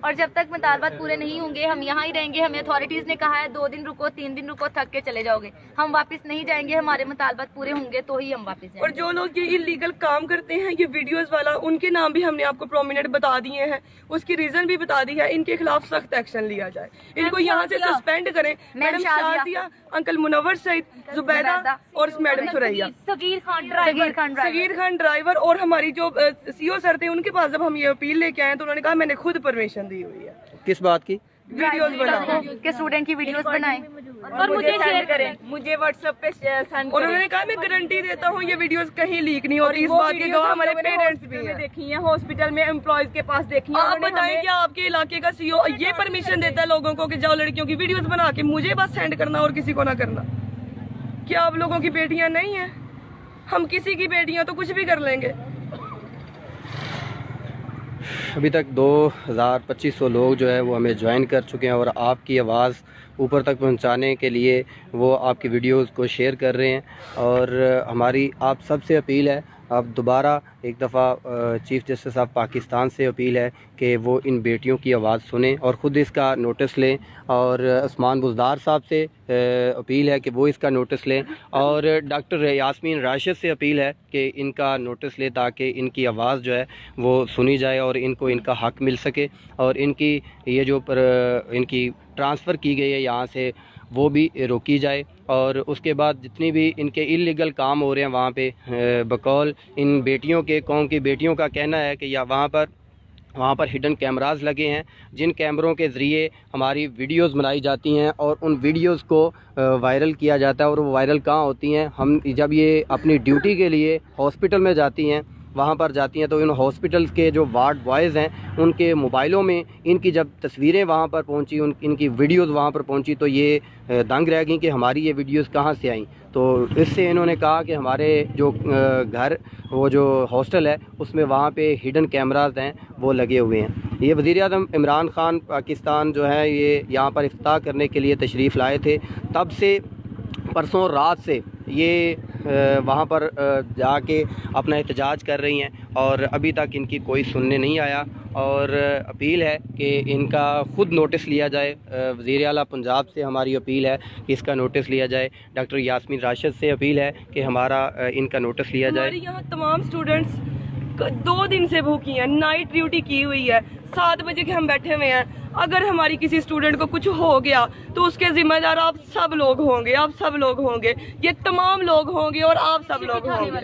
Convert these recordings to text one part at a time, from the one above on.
और जब तक मुतालबात पूरे नहीं होंगे हम यहाँ ही रहेंगे। हमें अथॉरिटीज ने कहा है 2 दिन रुको, 3 दिन रुको, थक के चले जाओगे। हम वापस नहीं जाएंगे, हमारे मुतालबात पूरे होंगे तो ही हम वापस जाएंगे। और जो लोग ये इलीगल काम करते हैं, ये वीडियोस वाला, उनके नाम भी हमने आपको प्रोमिनेंट बता दिए हैं, उसकी रीजन भी बता दी है। इनके खिलाफ सख्त एक्शन लिया जाए, इनको यहाँ से सस्पेंड करें। मैडम शाजिया, अंकल मुनव्वर सईद, जुबैदा और मैडम सुरैया, सगीर खान ड्राइवर और हमारी जो सीओ सर थे, उनके पास जब हम ये अपील लेके आए तो उन्होंने कहा मैंने खुद परमिशन दी हुई है। किस बात की? वीडियोस बनाओ के स्टूडेंट की वीडियोस बनाएं और मुझे शेयर करें, मुझे व्हाट्सएप पे सेंड। और उन्होंने कहा मैं गारंटी देता हूँ ये वीडियोस कहीं लीक नहीं होती। इस बात के गवाह हमारे पेरेंट्स भी हैं। देखी है, हॉस्पिटल में एम्प्लॉयज के पास देखी है। आप बताएं क्या आपके इलाके का सीईओ ये परमिशन देता है लोगों को कि जाओ लड़कियों की वीडियोस बना के मुझे बस सेंड करना और किसी को ना करना? क्या आप लोगों की बेटियां नहीं है? हम किसी की बेटियां तो कुछ भी कर लेंगे। अभी तक 2200 लोग जो है वो हमें ज्वाइन कर चुके हैं और आपकी आवाज़ ऊपर तक पहुंचाने के लिए वो आपकी वीडियोस को शेयर कर रहे हैं। और हमारी आप सबसे अपील है, आप दोबारा एक दफ़ा चीफ़ जस्टिस ऑफ पाकिस्तान से अपील है कि वो इन बेटियों की आवाज़ सुने और ख़ुद इसका नोटिस लें। और उस्मान बुज़दार साहब से अपील है कि वो इसका नोटिस लें। और डॉक्टर यास्मीन राशिद से अपील है कि इनका नोटिस लें ताकि इनकी आवाज़ जो है वो सुनी जाए और इनको इनका हक़ मिल सके। और इनकी ये जो इनकी ट्रांसफ़र की गई है यहाँ से वो भी रोकी जाए। और उसके बाद जितनी भी इनके इल्लीगल काम हो रहे हैं वहाँ पे, बकौल इन बेटियों के, कौम की बेटियों का कहना है कि या वहाँ पर हिडन कैमरास लगे हैं जिन कैमरों के ज़रिए हमारी वीडियोस बनाई जाती हैं और उन वीडियोस को वायरल किया जाता है। और वो वायरल कहाँ होती हैं? हम जब ये अपनी ड्यूटी के लिए हॉस्पिटल में जाती हैं, वहाँ पर जाती हैं, तो इन हॉस्पिटल्स के जो वार्ड बॉयज़ हैं उनके मोबाइलों में इनकी जब तस्वीरें वहाँ पर पहुँची, इनकी वीडियोस वहाँ पर पहुँची तो ये दंग रह गई कि हमारी ये वीडियोस कहाँ से आई। तो इससे इन्होंने कहा कि हमारे जो घर, वो जो हॉस्टल है उसमें वहाँ पे हिडन कैमरास हैं वो लगे हुए हैं। ये वज़ीर-ए-आज़म इमरान ख़ान पाकिस्तान जो है ये यहाँ पर इफ्ताह करने के लिए तशरीफ़ लाए थे, तब से परसों रात से ये वहाँ पर जाके अपना एहतजाज कर रही हैं और अभी तक इनकी कोई सुनने नहीं आया। और अपील है कि इनका ख़ुद नोटिस लिया जाए। वज़ीर आला पंजाब से हमारी अपील है कि इसका नोटिस लिया जाए। डॉक्टर यास्मीन राशिद से अपील है कि हमारा इनका नोटिस लिया जाए। हमारे यहाँ तमाम स्टूडेंट्स 2 दिन से भूखी हैं, नाइट ड्यूटी की हुई है, 7 बजे के हम बैठे हुए हैं। अगर हमारी किसी स्टूडेंट को कुछ हो गया तो उसके जिम्मेदार आप सब लोग होंगे, आप सब लोग होंगे, ये तमाम लोग होंगे और आप सब लोग होंगे।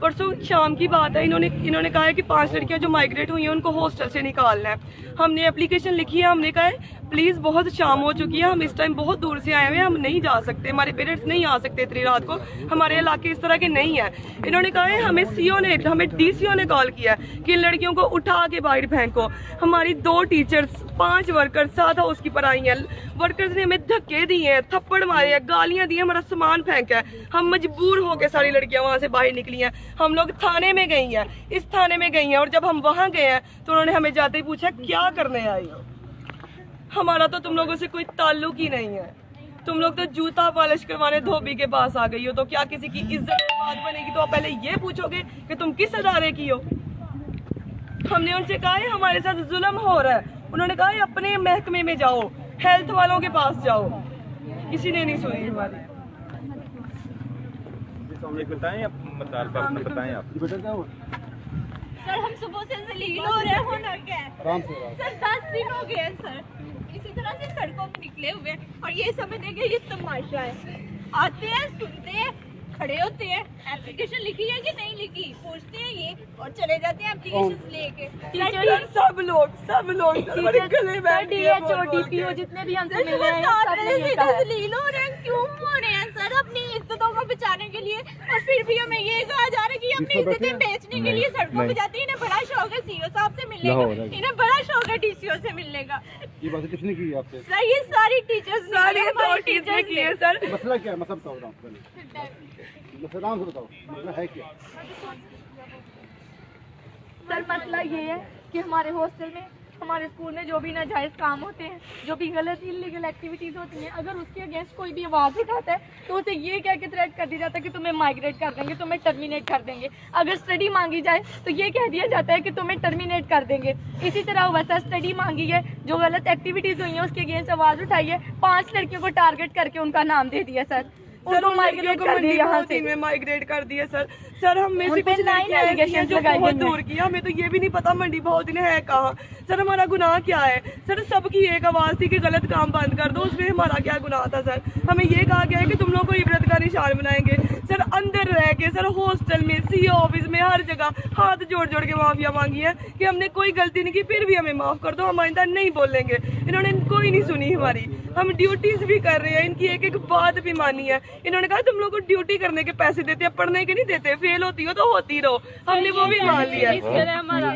परसों शाम की बात है, इन्होंने कहा है कि 5 लड़कियां जो माइग्रेट हुई हैं उनको हॉस्टल से निकालना है। हमने एप्लीकेशन लिखी है, हमने कहा है प्लीज बहुत शाम हो चुकी है, हम इस टाइम बहुत दूर से आए हुए हैं, हम नहीं जा सकते, हमारे पेरेंट्स नहीं आ सकते इतनी रात को, हमारे इलाके इस तरह के नहीं है। इन्होंने कहा है हमें सीओ ने, हमें डीसीओ ने कॉल किया है कि इन लड़कियों को उठा के बाहर फेंको। हमारी 2 टीचर्स, 5 वर्कर्स 7 हाउस की पर आई हैं। वर्कर्स ने हमें धक्के दिए हैं, थप्पड़ मारे हैं, गालियां दी, हमारा सामान फेंका है। हम मजबूर होकर सारी लड़कियां वहां से बाहर निकली हैं। हम लोग थाने में गई हैं, इस थाने में गई हैं, और जब हम वहां गए हैं तो उन्होंने हमें जाते ही पूछा क्या करने आई हो। हमारा तो तुम लोगों से कोई ताल्लुक ही नहीं है, तुम लोग तो जूता पॉलिश करवाने धोबी के पास आ गई हो, तो क्या किसी की इज्जत की बात बनेगी तो आप पहले ये पूछोगे कि तुम किस अदारे की हो। हमने उनसे कहा है हमारे साथ जुल्म हो रहा है, उन्होंने कहा है अपने महकमे में जाओ, हेल्थ वालों के पास जाओ, किसी ने नहीं सुनी हमारी। बताएं आप, बताएं आप। सर हम सुबह से जलील हो रहे हैं, होना क्या है सर? 10 दिन हो गए सर इसी तरह से सड़कों पर निकले हुए, और ये समझने के ये तमाशा है। आते हैं, सुनते हैं, खड़े होते हैं, एप्लीकेशन लिखी है कि नहीं लिखी पूछते हैं ये, और चले जाते हैं एप्लीकेशन लेके। सब लोग डीएचओ डीपीओ जितने भी हमसे मिल रहे हैं जलील हो रहे हैं। क्यों हो रहे हैं सर? अपनी इज्जतों को बचाने के लिए, और फिर भी हमें ये कहा जा रहा है कि अपनी इज्जतें बेचने के लिए सड़कों पे जाती है। इन्हें बड़ा शौक है सीओ साहब से मिलने का, इन्हें बड़ा शौक है डीसीओ से मिलने का। ये बात किसने की आपसे? सर ये सारी टीचर्स ने की है सर। मसला क्या है? मतलब बताओ नाम से बताओ, मसला है क्या? सर मसला ये है कि हमारे हॉस्टल में, हमारे स्कूल में जो भी नाजायज़ काम होते हैं, जो भी गलत इलीगल एक्टिविटीज़ होती हैं, अगर उसके अगेंस्ट कोई भी आवाज़ उठाता है तो उसे ये कह के थ्रेट कर दिया जाता है कि तुम्हें माइग्रेट कर देंगे, तुम्हें टर्मिनेट कर देंगे। अगर स्टडी मांगी जाए तो ये कह दिया जाता है कि तुम्हें टर्मिनेट कर देंगे। इसी तरह वैसा स्टडी मांगी है, जो गलत एक्टिविटीज़ हुई हैं उसके अगेंस्ट आवाज़ उठाई है, 5 लड़कियों को टारगेट करके उनका नाम दे दिया सर, उनको माइग्रेट कर दिया यहाँ से, माइग्रेट कर दिया सर। सर हम में से उन पे कुछ 9 लड़कियां ऐसी हैं allegations जो लगाई बहुत गई हैं। दूर की, हमें तो ये भी नहीं पता मंडी बहुदिन है कहाँ। सर हमारा गुनाह क्या है सर? सबकी एक आवाज थी कि गलत काम बंद कर दो, उसमें हमारा क्या गुनाह था सर? हमें ये कहा गया है कि तुम लोग को इबरत का निशान बनाएंगे। सर अंदर रह के सर हॉस्टल में, सीओ ऑफिस में, हर जगह हाथ जोड़ जोड़ के माफिया मांगी है कि हमने कोई गलती नहीं की, फिर भी हमें माफ कर दो, हम आइंदा नहीं बोलेंगे। इन्होंने कोई नहीं सुनी हमारी, हम ड्यूटीज भी कर रहे हैं, इनकी एक एक बात भी मानी है। इन्होंने कहा तुम लोग को ड्यूटी करने के पैसे देते हैं, पढ़ने के नहीं देते, फेल होती हो तो होती रहो, हमने वो भी मान लिया। इस तरह हमारा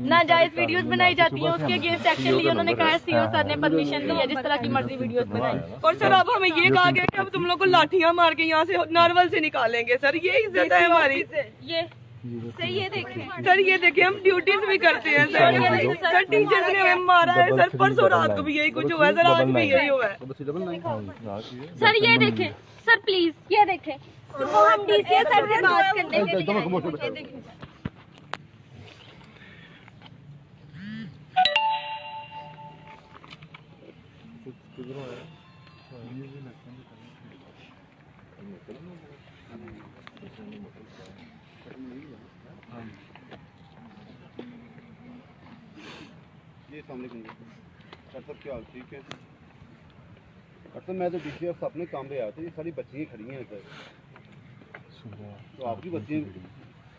नाजायज वीडियोस बनाई जाती हैं, उसके अगेंस्ट एक्शन लिया उन्होंने कहा सीओ सर ने परमिशन दी है जिस तरह की मर्जी वीडियोस बनाई। और सर अब हमें ये कहा गया कि अब तुम लोग को लाठियां मार के यहाँ से नारवल से निकालेंगे। सर ये इज्जत है हमारी? ये सर ये देखें सर, ये देखिए हम ड्यूटीज भी करते हैं सर। सर टीचर्स ने हमें मारा है सर, परसों रात को भी यही कुछ हुआ है सर, आज भी यही हुआ है। सर ये देखें सर, प्लीज ये देखें, वो हम डीसीए सर से बात करने के लिए सर क्या हाल? ठीक है सर, मैं तो डीसी ऑफिस अपने काम पे आया था, ये सारी बच्चियाँ खड़ी हैं सर, तो आपकी बच्चियाँ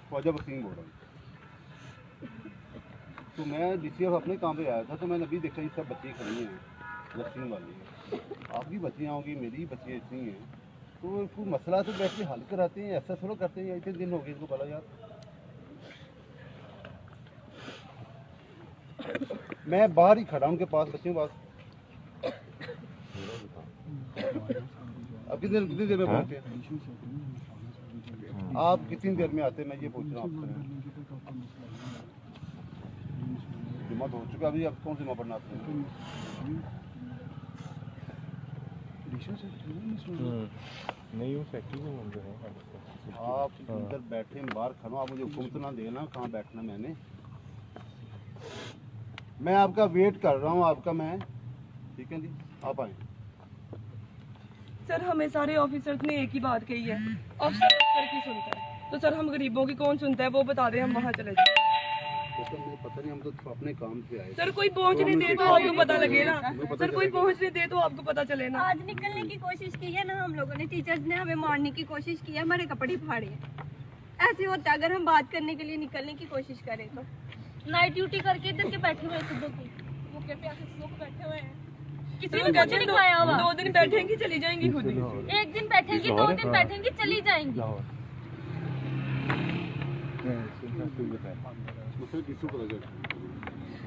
ख्वाजा वसीम बोल रहा हूँ। तो मैं डीसी ऑफिस अपने काम पे आया था, तो मैंने अभी देखा ये सब बच्चियाँ खड़ी हैं वसीम वाली, आपकी बच्चियाँ होंगी, मेरी बच्चियाँ इतनी हैं, तो कोई मसला तो बैठ के हल कराते हैं, ऐसा थोड़ा करते हैं। इतने दिन हो गए इसको बोला यार, मैं बाहर ही खड़ा उनके पास, बच्चों के पास। अब कितनी देर में पहुंचे? आप कितनी देर में आते? मैं ये पूछ रहा हूँ आपसे। जुमा तो हो चुका, अभी आप कौन सी जुमा पढ़ना आते हैं? नहीं वो फैक्ट्री में मंदिर है। आप अंदर बैठे, बाहर खड़ा, आप मुझे हुक्म तो ना देना कहाँ बैठना। मैं आपका वेट कर रहा हूँ आपका, मैं ठीक है जी, आप आए। सर हमें सारे ऑफिसर्स ने एक ही बात कही है, ऑफिसर अफसर की सुनता है, तो सर हम गरीबों की कौन सुनता है? वो बता दें, हम वहाँ चले जाए। तो सर मुझे पता नहीं, हम तो अपने काम से आए। सर कोई पहुँचने दे तो आपको पता लगे ना, सर कोई पहुँचने दे तो आपको पता चले ना। आज निकलने की कोशिश की है ना हम लोगों ने, टीचर्स ने हमें मारने की कोशिश की है, हमारे कपड़े फाड़े हैं। ऐसे होता है अगर हम बात करने के लिए निकलने की कोशिश करें तो। नाइट ड्यूटी करके इधर के बैठे हुए सुबह की मुझे पे आके सुबह बैठे हुए हैं, किसी ने कुछ नहीं खाया हुआ। 2 दिन बैठेंगी चली जाएंगी खुद ही, 1 दिन बैठेंगी, 2 दिन बैठेंगी, चली जाएंगी।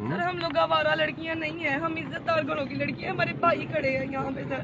सर हम लोग आवारा लड़कियां नहीं है, हम इज्जतदार घरों की लड़कियां, हमारे भाई खड़े हैं यहाँ पे सर।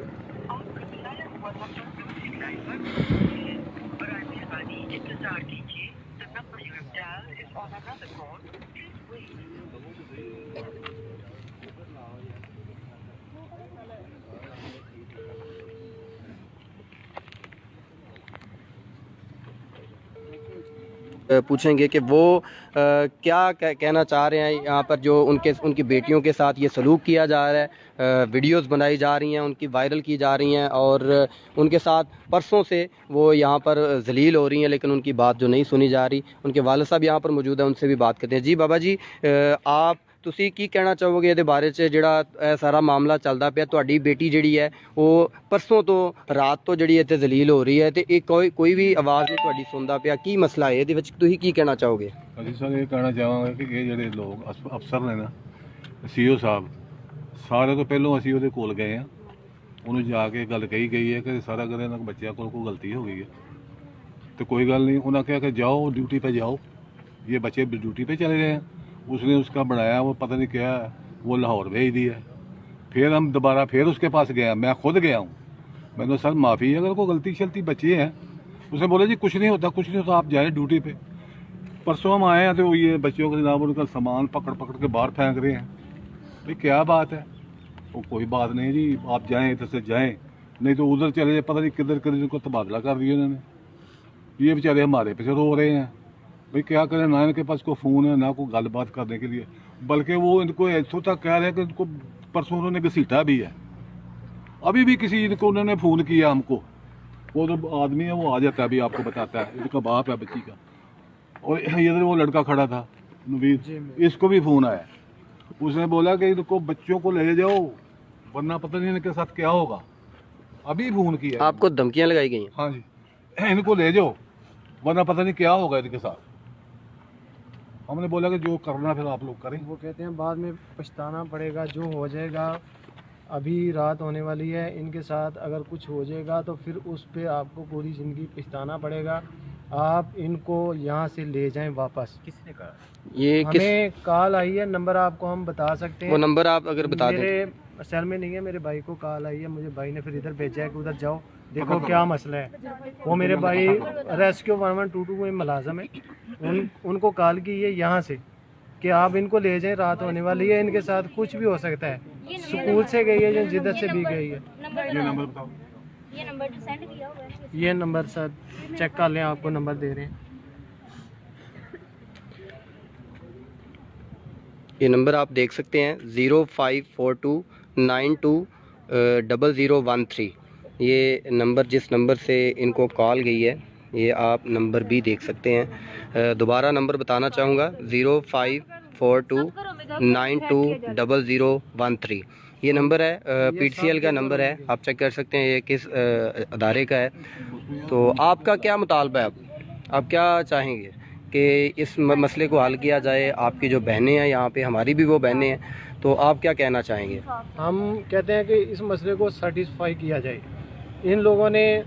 पूछेंगे कि वो क्या कहना चाह रहे हैं यहाँ पर, जो उनकी बेटियों के साथ ये सलूक किया जा रहा है, वीडियोस बनाई जा रही हैं, उनकी वायरल की जा रही हैं, और उनके साथ परसों से वो यहाँ पर जलील हो रही हैं, लेकिन उनकी बात जो नहीं सुनी जा रही। उनके वालिद साहब यहाँ पर मौजूद हैं, उनसे भी बात करते हैं। जी बाबा जी, आप ਤੁਸੀਂ ਕੀ ਕਹਿਣਾ ਚਾਹੋਗੇ ਇਹਦੇ ਬਾਰੇ 'ਚ, ਜਿਹੜਾ ਇਹ ਸਾਰਾ ਮਾਮਲਾ ਚੱਲਦਾ ਪਿਆ? ਤੁਹਾਡੀ ਬੇਟੀ ਜਿਹੜੀ ਹੈ ਉਹ ਪਰਸੋਂ ਤੋਂ ਰਾਤ ਤੋਂ ਜਿਹੜੀ ਇੱਥੇ ਜ਼ਲੀਲ ਹੋ ਰਹੀ ਹੈ, ਤੇ ਇਹ ਕੋਈ ਵੀ ਆਵਾਜ਼ ਨਹੀਂ ਤੁਹਾਡੀ ਸੁਣਦਾ ਪਿਆ, ਕੀ ਮਸਲਾ ਹੈ ਇਹਦੇ ਵਿੱਚ? ਤੁਸੀਂ ਕੀ ਕਹਿਣਾ ਚਾਹੋਗੇ? ਅਸੀਂ ਸਰ ਇਹ ਕਹਿਣਾ ਚਾਹਾਂਗੇ ਕਿ ਇਹ ਜਿਹੜੇ ਲੋਕ ਅਫਸਰ ਨੇ ਨਾ, ਸੀਓ ਸਾਹਿਬ, ਸਾਰੇ ਤੋਂ ਪਹਿਲਾਂ ਅਸੀਂ ਉਹਦੇ ਕੋਲ ਗਏ ਹਾਂ, ਉਹਨੂੰ ਜਾ ਕੇ ਗੱਲ ਕਹੀ ਗਈ ਹੈ ਕਿ ਸਾਰਾ ਕਦੇ ਇਹਨਾਂ ਬੱਚਿਆਂ ਕੋਲ ਕੋਈ ਗਲਤੀ ਹੋ ਗਈ ਹੈ, तो कोई गल नहीं। उन्होंने कहा कि जाओ ड्यूटी पे जाओ, ये बच्चे ड्यूटी पे चले गए हैं। उसने उसका बनाया, वो पता नहीं क्या, वो लाहौर भेज दिया। फिर हम दोबारा फिर उसके पास गया, मैं खुद गया हूँ। मैंने सर माफ़ी है, अगर कोई गलती शलती बच्चे हैं। उसने बोला जी कुछ नहीं होता, कुछ नहीं होता, आप जाए ड्यूटी पे। परसों हम आए हैं तो ये बच्चों के जनाब उनका सामान पकड़ पकड़ के बाहर फेंक रहे हैं। भाई क्या बात है? वो कोई बात नहीं जी, आप जाएं इधर से जाएं, नहीं तो उधर चले जाए, पता नहीं किधर किधर को तबादला कर दिया उन्होंने। ये बेचारे हमारे पीछे रो रहे हैं। भाई क्या करें, ना इनके पास कोई फ़ोन है ना कोई गलबात करने के लिए, बल्कि वो इनको ऐसो तक कह रहे हैं कि इनको परसों उन्होंने घसीटा भी है। अभी भी किसी इनको उन्होंने फ़ोन किया हमको, वो जो आदमी है वो आ जाता है, अभी आपको बताता है, इनका बाप है बच्ची का। और इधर वो लड़का खड़ा था नवीद, इसको भी फ़ोन आया, उसने बोला कि इनको बच्चों को ले जाओ वरना पता नहीं इनके साथ क्या होगा। अभी फ़ोन किया। आपको धमकियां लगाई गई हैं? हाँ जी, इनको ले जाओ वरना पता नहीं क्या होगा इनके साथ। हमने बोला कि जो करना फिर आप लोग करें। वो कहते हैं बाद में पछताना पड़ेगा, जो हो जाएगा अभी रात होने वाली है, इनके साथ अगर कुछ हो जाएगा तो फिर उस पे आपको पूरी ज़िंदगी पछताना पड़ेगा। आप इनको यहाँ से ले जाएं वापस। किसने कहा? ये हमें कॉल आई है, नंबर आपको हम बता सकते हैं। वो नंबर आप अगर बता दें। मेरे सेल में नहीं है, मेरे भाई को कॉल आई है, मुझे भाई ने फिर इधर भेजा है कि उधर जाओ देखो क्या मसला है। वो मेरे भाई रेस्क्यू 1122 में मुलाजम है, उनको कॉल की है यहाँ से कि आप इनको ले जाएं, रात होने वाली है, इनके साथ कुछ भी हो सकता है। स्कूल से गई है या जिद्दत से भी गई है। ये नंबर बताओ। ये नंबर जो सेंड किया हुआ है, ये नंबर सर चेक कर लें, आपको नंबर दे रहे हैं। ये नंबर आप देख सकते हैं 0542920013। ये नंबर जिस नंबर से इनको कॉल गई है ये आप नंबर भी देख सकते हैं। दोबारा नंबर बताना चाहूँगा 0542920013। ये नंबर है PTCL का नंबर है, आप चेक कर सकते हैं ये किस अदारे का है। तो आपका क्या मुतालबा है? आप क्या चाहेंगे कि इस मसले को हल किया जाए? आपकी जो बहनें हैं यहाँ पे, हमारी भी वो बहनें हैं, तो आप क्या कहना चाहेंगे? हम कहते हैं कि इस मसले को सेटिस्फाई किया जाए। इन लोगों ने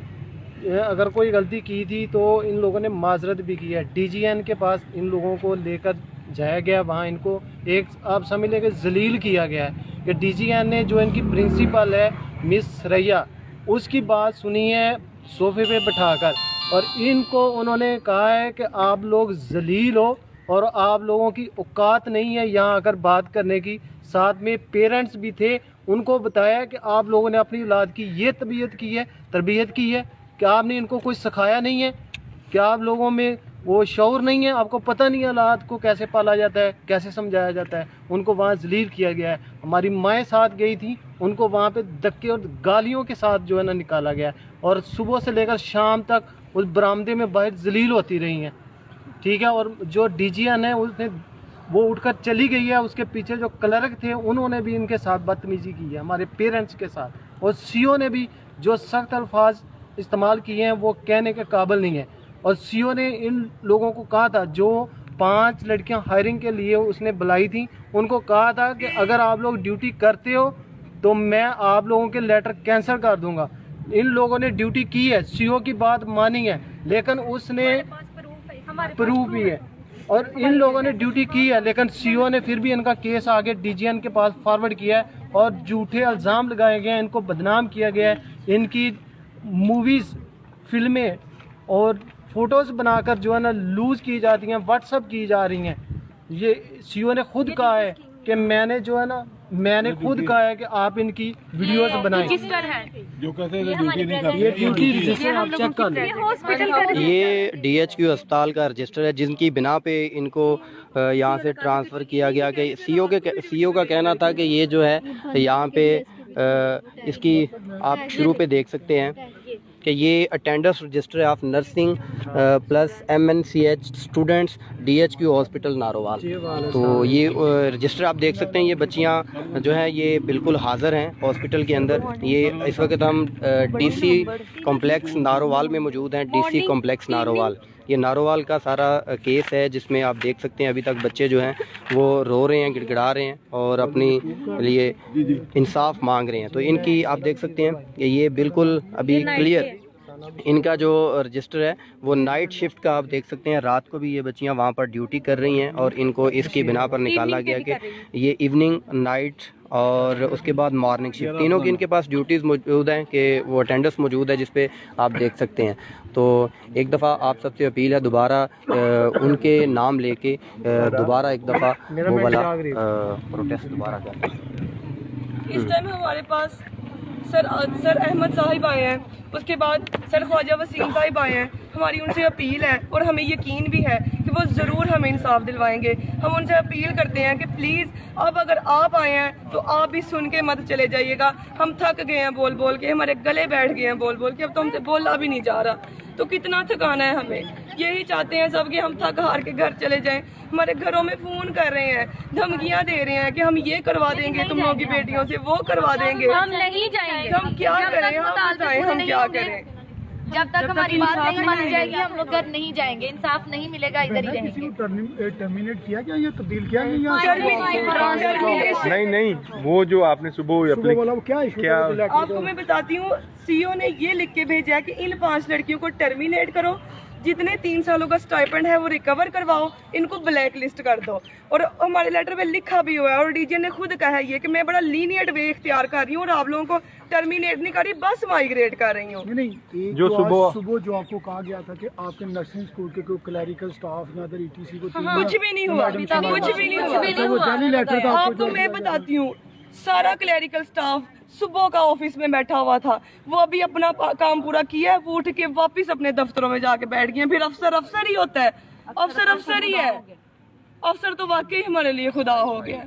अगर कोई गलती की थी तो इन लोगों ने माजरत भी की है। DGN के पास इन लोगों को लेकर जाया गया, वहाँ इनको एक आप समझ लें कि जलील किया गया है कि DGN ने जो इनकी प्रिंसिपल है मिस रैया, उसकी बात सुनी है सोफे पे बैठाकर, और इनको उन्होंने कहा है कि आप लोग जलील हो और आप लोगों की औकात नहीं है यहाँ आकर बात करने की। साथ में पेरेंट्स भी थे, उनको बताया कि आप लोगों ने अपनी औलाद की ये तरबियत की है कि आपने इनको कुछ सिखाया नहीं है, कि आप लोगों में वो शऊर नहीं है, आपको पता नहीं है औलाद को कैसे पाला जाता है, कैसे समझाया जाता है। उनको वहाँ जलील किया गया है। हमारी माएँ साथ गई थी, उनको वहाँ पे धक्के और गालियों के साथ जो है ना निकाला गया, और सुबह से लेकर शाम तक उस बरामदे में बाहर जलील होती रही हैं। ठीक है, और जो DGN है उसने वो उठकर चली गई है, उसके पीछे जो क्लर्क थे उन्होंने भी इनके साथ बदतमीजी की है, हमारे पेरेंट्स के साथ। और CO ने भी जो सख्त अल्फाज इस्तेमाल किए हैं वो कहने के काबिल नहीं है। और CO ने इन लोगों को कहा था, जो 5 लड़कियां हायरिंग के लिए उसने बुलाई थी, उनको कहा था कि अगर आप लोग ड्यूटी करते हो तो मैं आप लोगों के लेटर कैंसिल कर दूंगा। इन लोगों ने ड्यूटी की है, CO की बात मानी है, लेकिन उसने प्रूफ भी है, और इन लोगों ने ड्यूटी की है, लेकिन CO ने फिर भी इनका केस आगे DGN के पास फॉरवर्ड किया है और झूठे इल्ज़ाम लगाए गए हैं, इनको बदनाम किया गया है। इनकी मूवीज़, फिल्में और फ़ोटोज़ बनाकर जो है ना लूज़ की जाती हैं, व्हाट्सअप की जा रही हैं। ये CO ने खुद कहा है कि मैंने खुद कहा है कि आप इनकी वीडियोस बनाएं। जो कहते हैं ड्यूटी नहीं करते, ये ड्यूटी रजिस्टर आप चेक कर लें। ये DHQ अस्पताल का रजिस्टर है जिनकी बिना पे इनको यहाँ से ट्रांसफ़र किया गया। कि CO का कहना था कि ये जो है यहाँ पे इसकी आप शुरू पे देख सकते हैं कि ये attendance register of nursing plus MNCH students DHQ hospital Narowal. तो ये रजिस्टर आप देख सकते हैं। ये बच्चियाँ जो हैं ये बिल्कुल हाज़िर हैं हॉस्पिटल के अंदर। ये इस वक्त हम DC कॉम्प्लेक्स नारोवाल में मौजूद हैं। DC कॉम्प्लेक्स नारोवाल, ये नारोवाल का सारा केस है जिसमें आप देख सकते हैं अभी तक बच्चे जो हैं वो रो रहे हैं, गिड़गिड़ा रहे हैं और अपनी लिए इंसाफ मांग रहे हैं। तो इनकी आप देख सकते हैं कि ये बिल्कुल अभी इनका जो रजिस्टर है वो नाइट शिफ्ट का आप देख सकते हैं। रात को भी ये बच्चियां वहाँ पर ड्यूटी कर रही हैं और इनको इसकी बिना पर निकाला गया कि ये इवनिंग, नाइट और उसके बाद मॉर्निंग शिफ्ट तीनों की इनके पास ड्यूटीज़ मौजूद हैं कि वो अटेंडेंस मौजूद है जिस पे आप देख सकते हैं। तो एक दफ़ा आप सबसे अपील है दोबारा उनके नाम लेके दोबारा एक दफ़ा वो वाला प्रोटेस्ट दोबारा करें। इस टाइम हमारे पास सर अहमद साहिब आए हैं, उसके बाद सर ख्वाजा वसीम साहिब आए हैं। हमारी उनसे अपील है और हमें यकीन भी है कि वो ज़रूर हमें इंसाफ दिलवाएंगे। हम उनसे अपील करते हैं कि प्लीज़ अब अगर आप आए हैं तो आप भी सुन के मत चले जाइएगा। हम थक गए हैं बोल बोल के, हमारे गले बैठ गए हैं बोल बोल के, अब तो हमसे बोला भी नहीं जा रहा। तो कितना थकाना है हमें, यही चाहते हैं सब कि हम थक हार के घर चले जाएं। हमारे घरों में फ़ोन कर रहे हैं, धमकियां दे रहे हैं कि हम ये करवा देंगे तुम लोगों की बेटियों से, वो करवा देंगे। हम नहीं जाएंगे, हम क्या करें, हम बताएं हम क्या करें। जब तक हमारी बात नहीं मानी जाएगी हम लोग घर नहीं जाएंगे, इंसाफ नहीं मिलेगा, इधर ही रहेंगे। टर्मिनेट किया क्या, ये तब्दील किया गया? नहीं, वो जो आपने सुबह बोला वो क्या इशू? आपको मैं बताती हूँ, सीईओ ने ये लिख के भेजा है कि इन 5 लड़कियों को टर्मिनेट करो, जितने 3 सालों का स्टाइपेंड है वो रिकवर करवाओ, इनको ब्लैक लिस्ट कर दो। और हमारे लेटर में लिखा भी हुआ है और डीजे ने खुद कहा है ये कि मैं बड़ा लीनियंट वे इख्तियार कर रही हूँ और आप लोगों को टर्मिनेट नहीं कर रही, बस माइग्रेट कर रही हूँ। नहीं, जो सुबह जो आपको कहा गया था कि आपके नर्सिंग स्कूल के कोई क्लैरिकल स्टाफ या अदर ईटीसी को कुछ भी नहीं हुआ, कुछ भी नहीं हुआ। आपको मैं बताती हूँ, सारा क्लैरिकल स्टाफ सुबह का ऑफिस में बैठा हुआ था, वो अभी अपना काम पूरा किया है, वो उठ के वापस अपने दफ्तरों में जाके बैठ गए। फिर अफसर ही होता है, अफसर ही है, अफसर तो वाकई हमारे लिए खुदा हो गया।